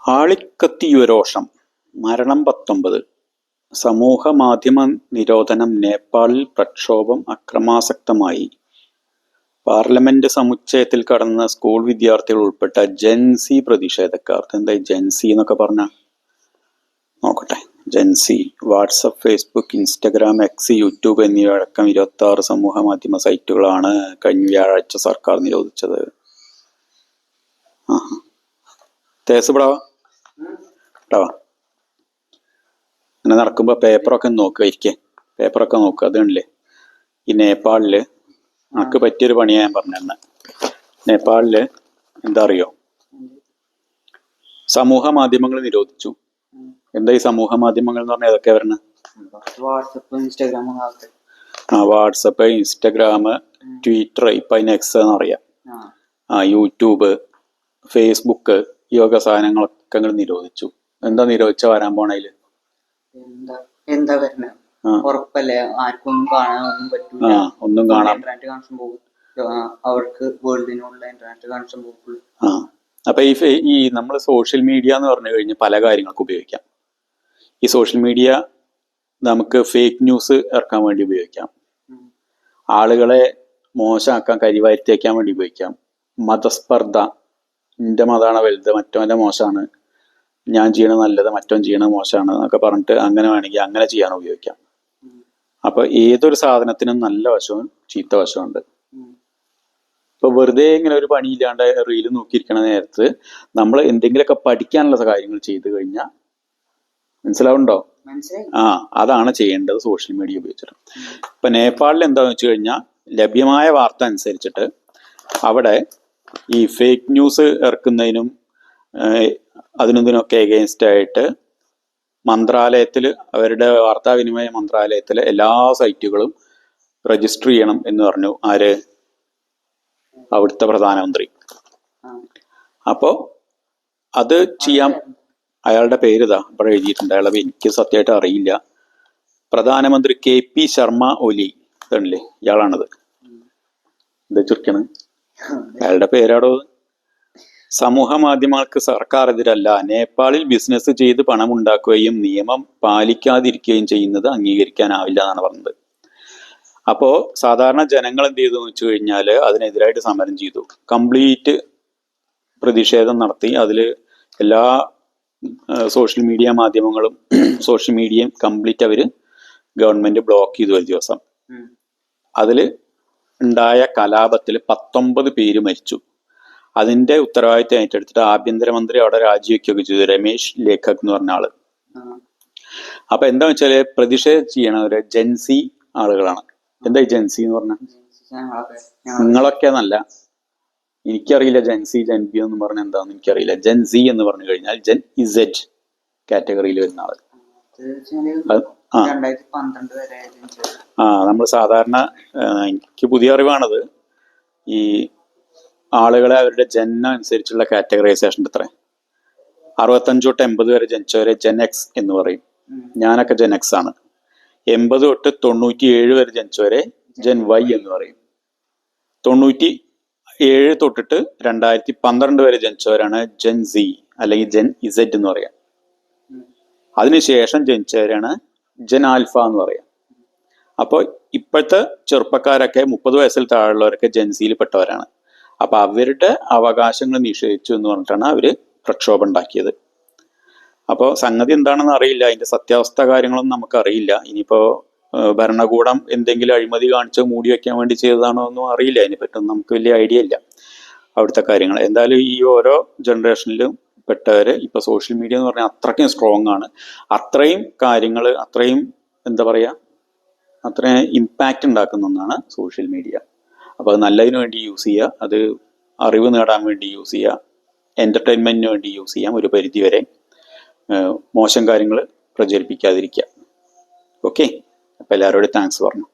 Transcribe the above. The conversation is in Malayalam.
ആളിക്കത്തിയുരോഷം, മരണം 19. സമൂഹമാധ്യമ നിരോധനം നേപ്പാളിൽ പ്രക്ഷോഭം അക്രമാസക്തമായി. പാർലമെന്റ് സമുച്ചയത്തിൽ കടന്ന സ്കൂൾ വിദ്യാർത്ഥികൾ ഉൾപ്പെട്ട ജെൻസി പ്രതിഷേധക്കാർ. എന്തായി ജെൻസി എന്നൊക്കെ പറഞ്ഞ നോക്കട്ടെ. Gen Z WhatsApp, Facebook, Instagram, X, YouTube എന്നിവയടക്കം 26 സമൂഹ മാധ്യമ സൈറ്റുകളാണ് കഴിഞ്ഞ വ്യാഴാഴ്ച സർക്കാർ നിരോധിച്ചത്. തേസുപടാവാ അങ്ങനെ നടക്കുമ്പോ പേപ്പറൊക്കെ നോക്കുക, പേപ്പറൊക്കെ നോക്കുക. അതുകൊണ്ടല്ലേ ഈ നേപ്പാളില് നമുക്ക് പറ്റിയൊരു പണിയാ ഞാൻ പറഞ്ഞിരുന്നത്. നേപ്പാളില് എന്താ അറിയോ, സമൂഹ മാധ്യമങ്ങൾ നിരോധിച്ചു. എന്താ ഈ സമൂഹ മാധ്യമങ്ങൾ എന്ന് പറഞ്ഞാൽ ഏതൊക്കെയാ വരുന്നത്? വാട്സപ്പ്, ഇൻസ്റ്റഗ്രാം, ട്വിറ്റർ, ഇപ്പൊ അതിന് എക്സ് എന്ന് പറയാം, യൂട്യൂബ്, ഫേസ്ബുക്ക്, ഈ വക സാധനങ്ങളൊക്കെ നിരോധിച്ചു. എന്താ നിരോധിച്ച വരാൻ പോണേല്? ഒന്നും കാണാൻ. അപ്പൊ ഈ നമ്മൾ സോഷ്യൽ മീഡിയ എന്ന് പറഞ്ഞു കഴിഞ്ഞാൽ പല കാര്യങ്ങൾക്ക് ഉപയോഗിക്കാം. ഈ സോഷ്യൽ മീഡിയ നമുക്ക് ഫേക്ക് ന്യൂസ് ഇറക്കാൻ വേണ്ടി ഉപയോഗിക്കാം, ആളുകളെ മോശമാക്കാൻ, കരിവാരിത്തേക്കാൻ വേണ്ടി ഉപയോഗിക്കാം, മതസ്പർദ്ധ, എൻ്റെ മതമാണ് വലുത്, മറ്റവൻ്റെ മോശമാണ്, ഞാൻ ചെയ്യണത് നല്ലത്, മറ്റവൻ ചെയ്യണത് മോശമാണ് എന്നൊക്കെ പറഞ്ഞിട്ട് അങ്ങനെ വേണമെങ്കിൽ അങ്ങനെ ചെയ്യാൻ ഉപയോഗിക്കാം. അപ്പൊ ഏതൊരു സാധനത്തിനും നല്ല വശവും ചീത്ത വശമുണ്ട്. ഇപ്പൊ വെറുതെ ഇങ്ങനെ ഒരു പണിയില്ലാണ്ട് റീല് നോക്കിയിരിക്കണ നേരത്ത് നമ്മൾ എന്തെങ്കിലുമൊക്കെ പഠിക്കാനുള്ള കാര്യങ്ങൾ ചെയ്തു കഴിഞ്ഞാൽ, മനസ്സിലാവുണ്ടോ? അതാണ് ചെയ്യേണ്ടത് സോഷ്യൽ മീഡിയ ഉപയോഗിച്ചിട്ട്. ഇപ്പൊ നേപ്പാളിൽ എന്താന്ന് വെച്ച് കഴിഞ്ഞാൽ, ലഭ്യമായ വാർത്ത അനുസരിച്ചിട്ട് അവിടെ ഈ ഫേക്ക് ന്യൂസ് ഇറക്കുന്നതിനും അതിനൊക്കെ എഗെയിൻസ്റ്റ് ആയിട്ട് മന്ത്രാലയത്തിൽ, അവരുടെ വാർത്താവിനിമയ മന്ത്രാലയത്തിലെ എല്ലാ സൈറ്റുകളും രജിസ്റ്റർ ചെയ്യണം എന്ന് പറഞ്ഞു. ആര്? അവിടുത്തെ പ്രധാനമന്ത്രി. അപ്പോ അത് ചെയ്യാം. അയാളുടെ പേര് ഇതാ ഇവിടെ എഴുതിയിട്ടുണ്ട്. അയാളെ എനിക്ക് സത്യമായിട്ട് അറിയില്ല. പ്രധാനമന്ത്രി KP ശർമ്മ ഒലി, ഇതല്ലേ ഇയാളാണത്. എന്താ ചുരുക്കണ് അയാളുടെ പേരാടോ? സമൂഹ മാധ്യമങ്ങൾക്ക് സർക്കാർ എതിരല്ല. നേപ്പാളിൽ ബിസിനസ് ചെയ്ത് പണമുണ്ടാക്കുകയും നിയമം പാലിക്കാതിരിക്കുകയും ചെയ്യുന്നത് അംഗീകരിക്കാനാവില്ല എന്നാണ് പറഞ്ഞത്. അപ്പോ സാധാരണ ജനങ്ങൾ എന്ത് ചെയ്തു എന്ന് വെച്ച് കഴിഞ്ഞാല് അതിനെതിരായിട്ട് സമരം ചെയ്തു, കംപ്ലീറ്റ് പ്രതിഷേധം നടത്തി. അതില് എല്ലാ സോഷ്യൽ മീഡിയ മാധ്യമങ്ങളും സോഷ്യൽ മീഡിയയും കംപ്ലീറ്റ് അവര് ഗവൺമെന്റ് ബ്ലോക്ക് ചെയ്തു ഒരു ദിവസം. അതില് ഉണ്ടായ കലാപത്തിൽ 19 പേര് മരിച്ചു. അതിന്റെ ഉത്തരവാദിത്തം ഏറ്റെടുത്തിട്ട് ആഭ്യന്തരമന്ത്രി അവിടെ രാജിവെക്കുകയൊക്കെ ചെയ്തു, രമേശ് ലേഖക് എന്ന് പറഞ്ഞ ആള്. അപ്പൊ എന്താ വെച്ചാല് പ്രതിഷേധം ചെയ്യണവര് ജെൻസി ആളുകളാണ്. എന്താ ജെൻസി എന്ന് പറഞ്ഞ? നിങ്ങളൊക്കെ എന്നല്ല, എനിക്കറിയില്ല ജെൻസി ജെൻബി എന്ന് പറഞ്ഞ എന്താന്ന് എനിക്കറിയില്ല. ജെൻസി എന്ന് പറഞ്ഞു കഴിഞ്ഞാൽ ജെൻ ഇസെഡ് കാറ്റഗറിയിൽ വരുന്ന ആള്. നമ്മൾ സാധാരണ, എനിക്ക് പുതിയ അറിവാണത്, ഈ ആളുകളെ അവരുടെ ജനനം അനുസരിച്ചുള്ള കാറ്റഗറൈസേഷൻ എത്ര, 65 തൊട്ട് 80 വരെ ജനിച്ചവരെ ജെൻ എക്സ് എന്ന് പറയും. ഞാനൊക്കെ ജെൻ എക്സ് ആണ്. 80 തൊട്ട് 97 വരെ ജനിച്ചവരെ ജെൻ വൈ എന്ന് പറയും. 97 തൊട്ടിട്ട് 2012 വരെ ജനിച്ചവരാണ് ജെൻ സി അല്ലെങ്കിൽ ജെൻ ഇസെഡ് എന്ന് പറയാം. അതിനുശേഷം ജനിച്ചവരാണ് ജെൻ ആൽഫ എന്ന് പറയാം. അപ്പോൾ ഇപ്പോഴത്തെ ചെറുപ്പക്കാരൊക്കെ 30 വയസ്സിൽ താഴെയുള്ളവരൊക്കെ ജെൻസിയിൽ പെട്ടവരാണ്. അപ്പൊ അവരുടെ അവകാശങ്ങൾ നിഷേധിച്ചു എന്ന് പറഞ്ഞിട്ടാണ് അവര് പ്രക്ഷോഭം ഉണ്ടാക്കിയത്. അപ്പോൾ സംഗതി എന്താണെന്ന് അറിയില്ല, അതിന്റെ സത്യാവസ്ഥ കാര്യങ്ങളൊന്നും നമുക്കറിയില്ല. ഇനിയിപ്പോ ഭരണകൂടം എന്തെങ്കിലും അഴിമതി കാണിച്ച് മൂടി വെക്കാൻ വേണ്ടി ചെയ്തതാണോ ഒന്നും അറിയില്ല. അതിനെപ്പറ്റും നമുക്ക് വലിയ ഐഡിയ ഇല്ല അവിടുത്തെ കാര്യങ്ങൾ. എന്തായാലും ഈ ഓരോ ജനറേഷനിലും പെട്ടവര് ഇപ്പൊ സോഷ്യൽ മീഡിയ എന്ന് പറഞ്ഞാൽ അത്രയ്ക്കും സ്ട്രോങ് ആണ്. അത്രയും കാര്യങ്ങൾ, അത്രയും എന്താ പറയാ, അത്രയും ഇമ്പാക്റ്റ് ഉണ്ടാക്കുന്ന ഒന്നാണ് സോഷ്യൽ മീഡിയ. അപ്പോൾ അത് നല്ലതിന് വേണ്ടി യൂസ് ചെയ്യുക, അത് അറിവ് നേടാൻ വേണ്ടി യൂസ് ചെയ്യുക, എന്റർടൈൻമെന്റിന് വേണ്ടി യൂസ് ചെയ്യാം ഒരു പരിധി വരെ. മോശം കാര്യങ്ങൾ പ്രചരിപ്പിക്കാതിരിക്കുക. ഓക്കെ, അപ്പോൾ എല്ലാവരോടും താങ്ക്സ് പറഞ്ഞു.